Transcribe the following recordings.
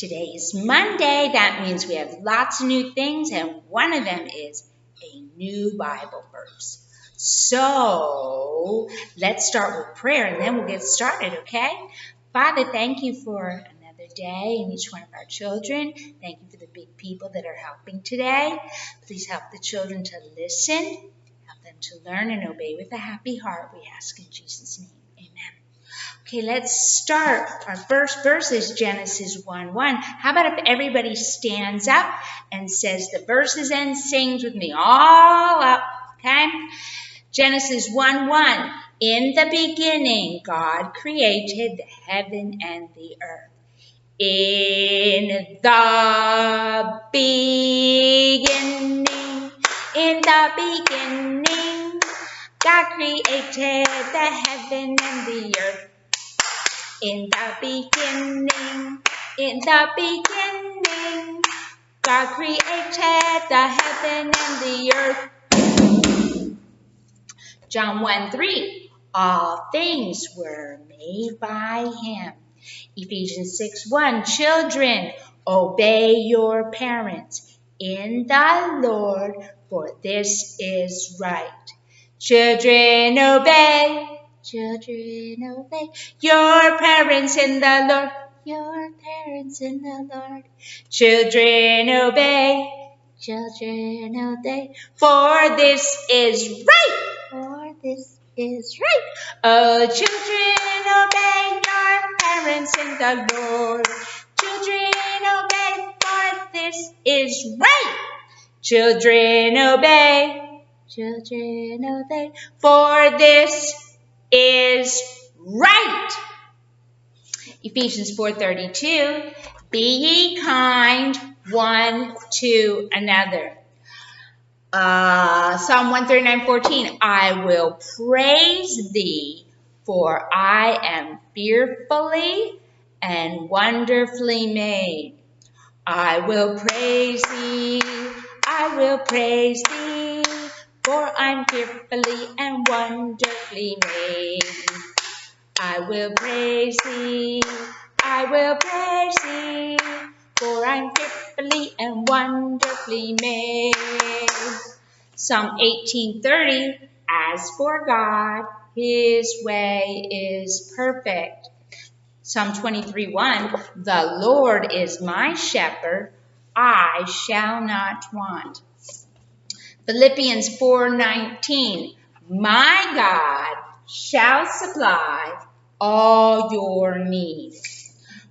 Today is Monday. That means we have lots of new things, and one of them is a new Bible verse. So let's start with prayer, and then we'll get started, okay? Father, thank you for another day and each one of our children. Thank you for the big people that are helping today. Please help the children to listen, help them to learn and obey with a happy heart. We ask in Jesus' name. Amen. Okay, let's start. Our first verse is Genesis 1:1. How about if everybody stands up and says the verses and sings with me all up, okay? Genesis 1:1. In the beginning, God created the heaven and the earth. In the beginning, God created the heaven and the earth. In the beginning, God created the heaven and the earth. John 1:3, all things were made by him. Ephesians 6:1, children, obey your parents in the Lord, for this is right. Children, obey your parents in the Lord. Children, obey, for this is right. Oh, children, obey your parents in the Lord. Children, obey, for this is right. Children, obey, for this is right. Ephesians 4:32, be ye kind one to another. Psalm 139:14, I will praise thee, for I am fearfully and wonderfully made. I will praise thee, for I'm fearfully and wonderfully made. I will praise thee, for I'm fearfully and wonderfully made. Psalm 18:30, as for God, his way is perfect. Psalm 23:1, the Lord is my shepherd, I shall not want. Philippians 4:19, my God shall supply all your needs.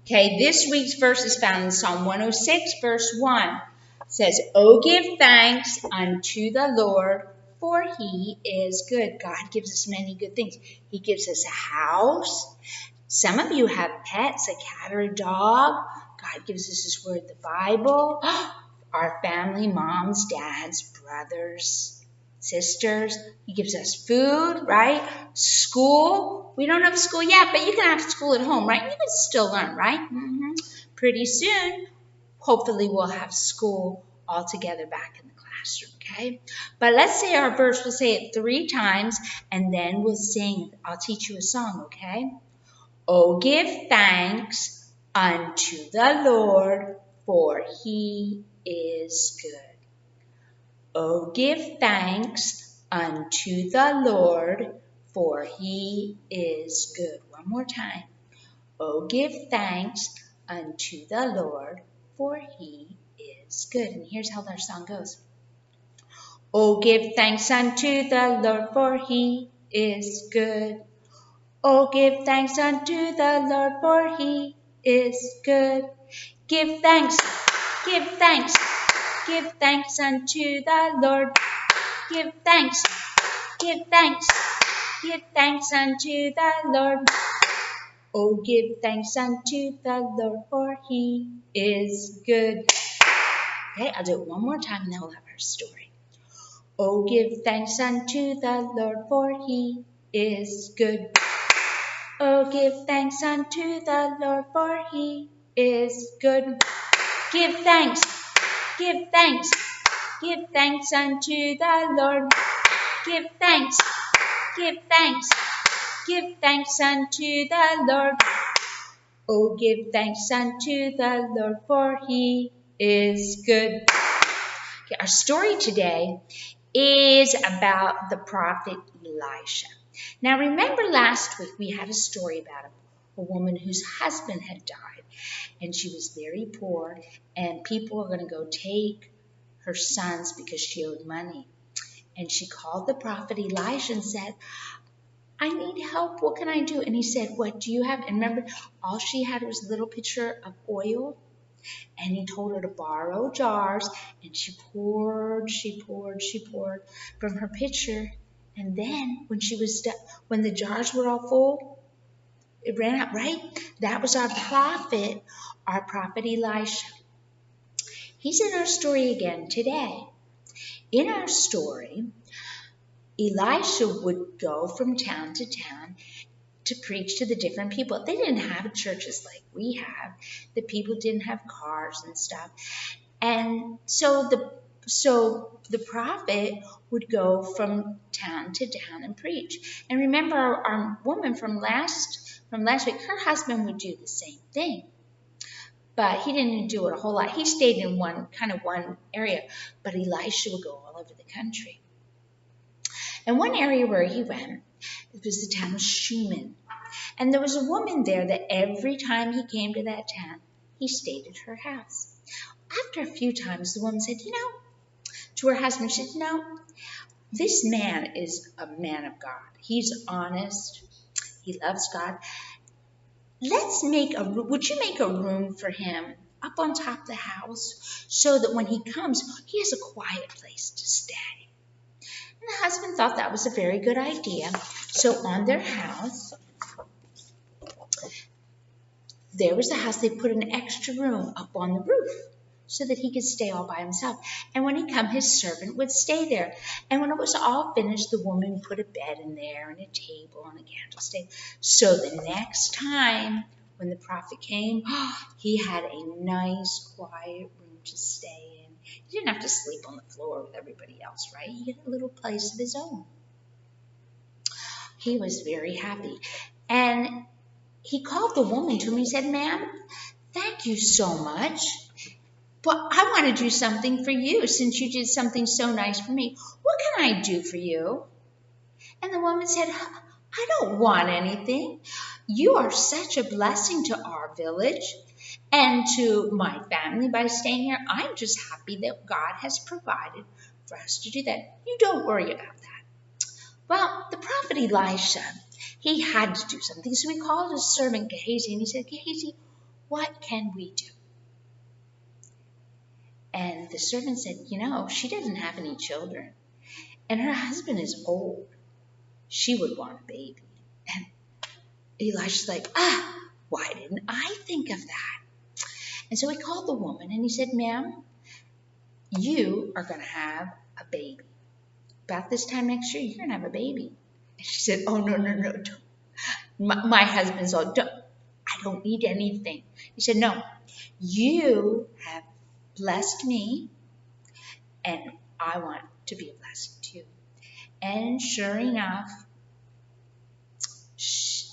Okay, this week's verse is found in Psalm 106, verse 1. It says, oh, give thanks unto the Lord, for he is good. God gives us many good things. He gives us a house. Some of you have pets, a cat or a dog. God gives us his word, the Bible. Our family, moms, dads, brothers, sisters. He gives us food, right? School. We don't have school yet, but you can have school at home, right? You can still learn, right? Pretty soon, hopefully we'll have school all together back in the classroom, okay? But let's say our verse. We'll say it 3 times, and then we'll sing. I'll teach you a song, okay? Oh, give thanks unto the Lord, for he is good. Oh, give thanks unto the Lord, for he is good. One more time. Oh, give thanks unto the Lord, for he is good. And here's how our song goes. Oh, give thanks unto the Lord, for he is good. Oh, give thanks unto the Lord, for he is good. Give thanks unto the Lord. Give thanks unto the Lord. Oh, give thanks unto the Lord, for he is good. Okay, I'll do it one more time and then we'll have our story. Oh, give thanks unto the Lord, for he is good. Oh, give thanks unto the Lord, for he is good. Give thanks unto the Lord. Give thanks unto the Lord. Oh, give thanks unto the Lord, for he is good. Okay, our story today is about the prophet Elisha. Now, remember last week we had a story about a woman whose husband had died, and she was very poor, and people were going to go take her sons because she owed money. And she called the prophet Elisha and said, I need help. What can I do? And he said, what do you have? And remember, all she had was a little pitcher of oil. And he told her to borrow jars. And she poured from her pitcher. And then when she was done, when the jars were all full, it ran out, right? That was our prophet Elisha. He's in our story again today. In our story, Elisha would go from town to town to preach to the different people. They didn't have churches like we have. The people didn't have cars and stuff. And so the prophet would go from town to town and preach. And remember our woman from last week, her husband would do the same thing. But he didn't do it a whole lot. He stayed in one area, but Elisha would go all over the country. And one area where he went, it was the town of Shunem. And there was a woman there that every time he came to that town, he stayed at her house. After a few times, the woman said, to her husband, she said, this man is a man of God. He's honest. He loves God. Would you make a room for him up on top of the house so that when he comes, he has a quiet place to stay? And the husband thought that was a very good idea. So on their house, there was a house, they put an extra room up on the roof so that he could stay all by himself. And when he come, his servant would stay there. And when it was all finished, the woman put a bed in there and a table and a candlestick. So the next time when the prophet came, he had a nice, quiet room to stay in. He didn't have to sleep on the floor with everybody else, right? He had a little place of his own. He was very happy. And he called the woman to him. He said, ma'am, thank you so much. But I want to do something for you since you did something so nice for me. What can I do for you? And the woman said, I don't want anything. You are such a blessing to our village and to my family by staying here. I'm just happy that God has provided for us to do that. You don't worry about that. Well, the prophet Elisha, he had to do something. So he called his servant Gehazi and he said, Gehazi, what can we do? And the servant said, she doesn't have any children. And her husband is old. She would want a baby. And Elisha's like, why didn't I think of that? And so he called the woman and he said, ma'am, you are going to have a baby. About this time next year, you're going to have a baby. And she said, oh, no, don't. My husband's all, I don't need anything. He said, no, you have blessed me, and I want to be a blessing to you. And sure enough,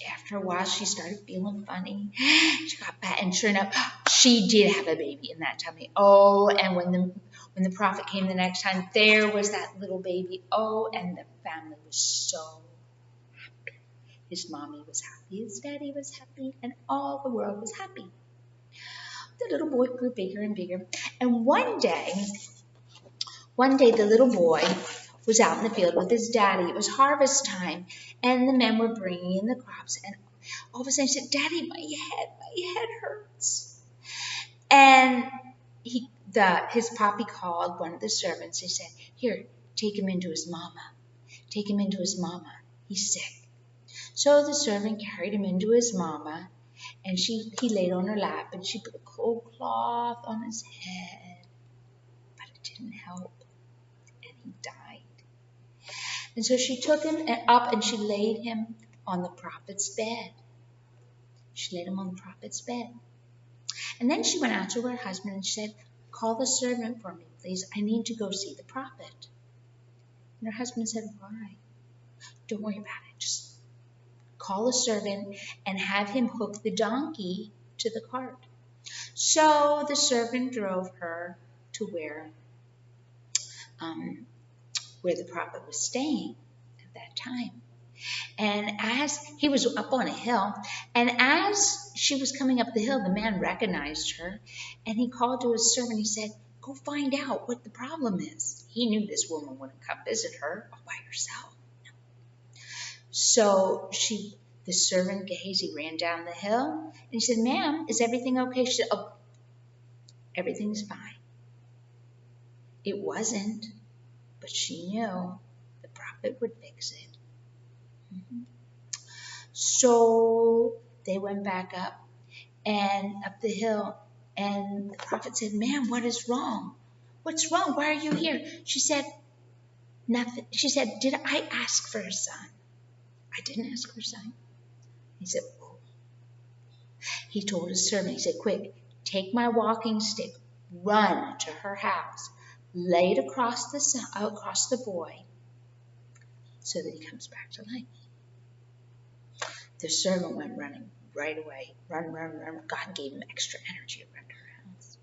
after a while, she started feeling funny. She got bad, and sure enough, she did have a baby in that tummy. Oh, and when the prophet came the next time, there was that little baby. Oh, and the family was so happy. His mommy was happy, his daddy was happy, and all the world was happy. The little boy grew bigger and bigger. And one day the little boy was out in the field with his daddy. It was harvest time, and the men were bringing in the crops. And all of a sudden he said, Daddy, my head hurts. And his papi called one of the servants. He said, here, take him into his mama. Take him into his mama. He's sick. So the servant carried him into his mama, and he laid on her lap, and she put a cold cloth on his head. But it didn't help, and he died. And so she took him up, and she laid him on the prophet's bed. She laid him on the prophet's bed. And then she went out to her husband, and she said, call the servant for me, please. I need to go see the prophet. And her husband said, why? Don't worry about it. Just call a servant and have him hook the donkey to the cart. So the servant drove her to where the prophet was staying at that time. And as he was up on a hill, and as she was coming up the hill, the man recognized her, and he called to his servant. He said, "Go find out what the problem is." He knew this woman wouldn't come visit her all by herself. So the servant Gehazi ran down the hill, and he said, "Ma'am, is everything okay?" She said, "Oh, everything's fine." It wasn't, but she knew the prophet would fix it. So they went back up the hill, and the prophet said, "Ma'am, what is wrong? What's wrong? Why are you here?" She said, "Nothing." She said, "Did I ask for a son?" "I didn't ask for a son." He said, "Oh." He told his servant, he said, "Quick, take my walking stick, run to her house, lay it across the boy so that he comes back to life." The servant went running right away. Run, run, run. God gave him extra energy to run to her house.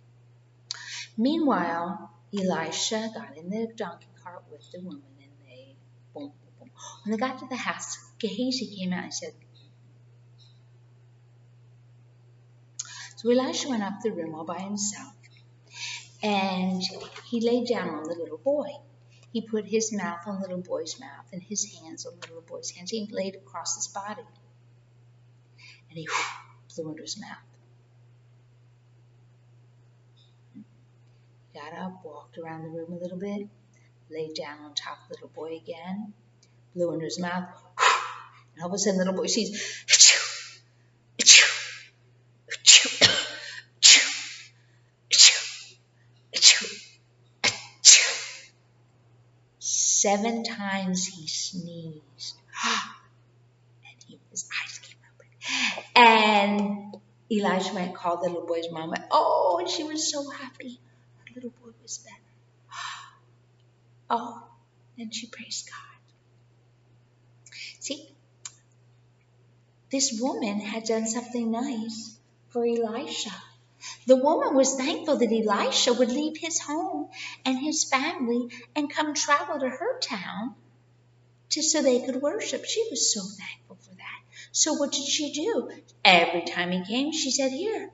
Meanwhile, Elisha got in the donkey cart with the woman, and they boom, boom, boom. When they got to the house, Gehazi came out and said, so Elisha went up the room all by himself, and he laid down on the little boy. He put his mouth on the little boy's mouth and his hands on the little boy's hands. He laid across his body, and he blew into his mouth. Got up, walked around the room a little bit, laid down on top of the little boy again, blew into his mouth, and all of a sudden the little boy sees, achoo, achoo, achoo, achoo, achoo, achoo, achoo. 7 times he sneezed, and his eyes came open. And Elisha went and called the little boy's mom. Oh, and she was so happy. Her little boy was better. Oh, and she praised God. See, this woman had done something nice for Elisha. The woman was thankful that Elisha would leave his home and his family and come travel to her town so they could worship. She was so thankful for that. So what did she do? Every time he came, she said, "Here,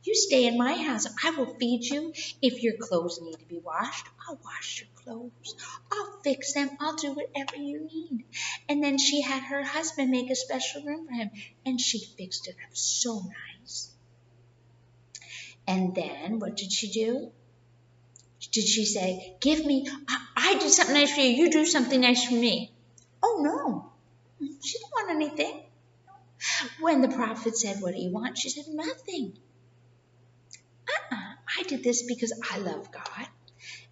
you stay in my house. I will feed you. If your clothes need to be washed, I'll wash your clothes. I'll fix them. I'll do whatever you need." And then she had her husband make a special room for him, and she fixed it up so nice. And then what did she do? Did she say, "Give me, I did something nice for you, you do something nice for me"? Oh, no. She didn't want anything. When the prophet said, "What do you want?" she said, "Nothing. I did this because I love God,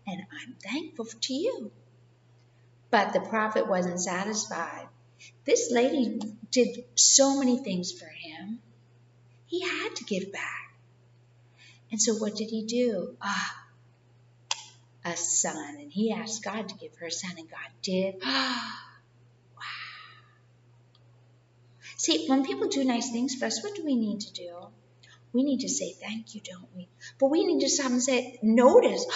and I'm thankful to you." But the prophet wasn't satisfied. This lady did so many things for him. He had to give back. And so what did he do? A son. And he asked God to give her a son, and God did. Wow. See, when people do nice things for us, what do we need to do? We need to say thank you, don't we? But we need to stop and say, notice,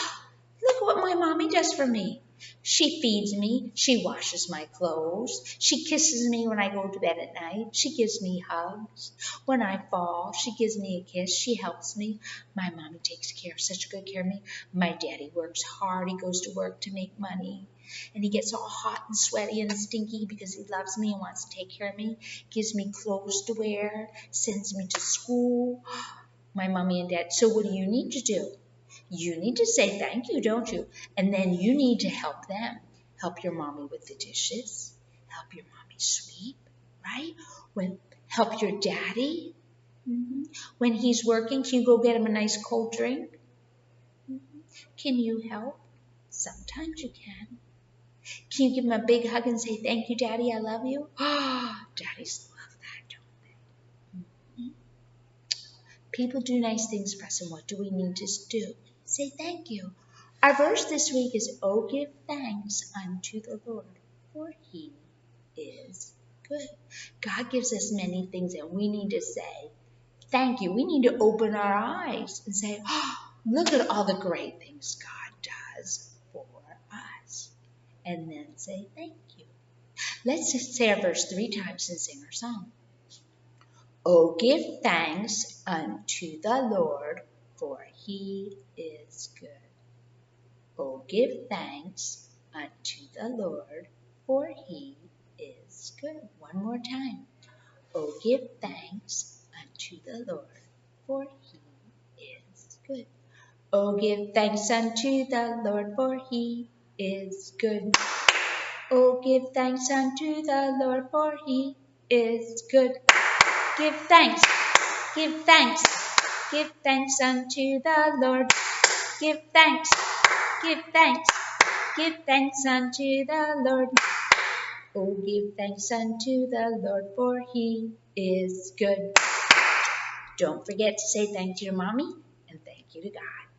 look what my mommy does for me. She feeds me. She washes my clothes. She kisses me when I go to bed at night. She gives me hugs. When I fall, she gives me a kiss. She helps me. My mommy takes such good care of me. My daddy works hard. He goes to work to make money. And he gets all hot and sweaty and stinky because he loves me and wants to take care of me. Gives me clothes to wear. Sends me to school. My mommy and dad. So what do you need to do? You need to say thank you, don't you? And then you need to help them. Help your mommy with the dishes. Help your mommy sweep, right? Help your daddy. When he's working, can you go get him a nice cold drink? Can you help? Sometimes you can. Can you give him a big hug and say, "Thank you, Daddy, I love you"? Daddies love that, don't they? People do nice things for us, and what do we need to do? Say thank you. Our verse this week is, "Oh, give thanks unto the Lord, for he is good." God gives us many things, and we need to say thank you. We need to open our eyes and say, oh, look at all the great things God does for us. And then say thank you. Let's just say our verse 3 times and sing our song. Oh, give thanks unto the Lord, for he is good. Oh, give thanks unto the Lord, for he is good. One more time. Oh, give thanks unto the Lord, for he is good. Oh, give thanks unto the Lord, for he is good. Oh, give thanks unto the Lord, for he is good. Give thanks, give thanks, give thanks unto the Lord. Give thanks, give thanks, give thanks unto the Lord. Oh, give thanks unto the Lord, for he is good. Don't forget to say thank you to Mommy and thank you to God.